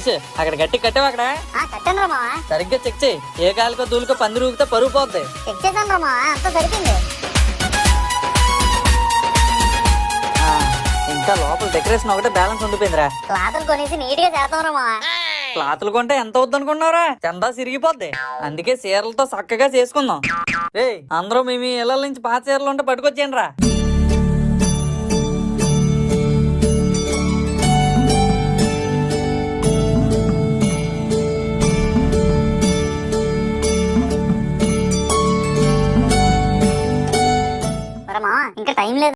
సతీష్ అక్కడ గట్టి కట్టావు అక్కడ కట్టాను రా మావా. సరిగ్గా చెక్ చేయి. ఏ కాలుకో దూలుకో పంది రూగితే పరుగు పోద్ది. చెక్ చేశాను రా మావా, అంతా సరిపోయింది. ఇంకా లోపల డెకరేషన్ ఒకటే బ్యాలెన్స్ ఉండిపోయిందిరా. క్లాతులు కొనేసి నీట్ గా చేస్తాం రా మావా. క్లాతులు కొంటే ఎంత అవుద్ది అనుకున్నారా? చందా సిరిగిపోద్ది. అందుకే చీరలతో చక్కగా చేసుకుందాం. రే అందరూ మేము ఇళ్ళ నుంచి పాత చీరలు ఉంటే పట్టుకొచ్చేయండి రా. ఇంకా టైం లేదు.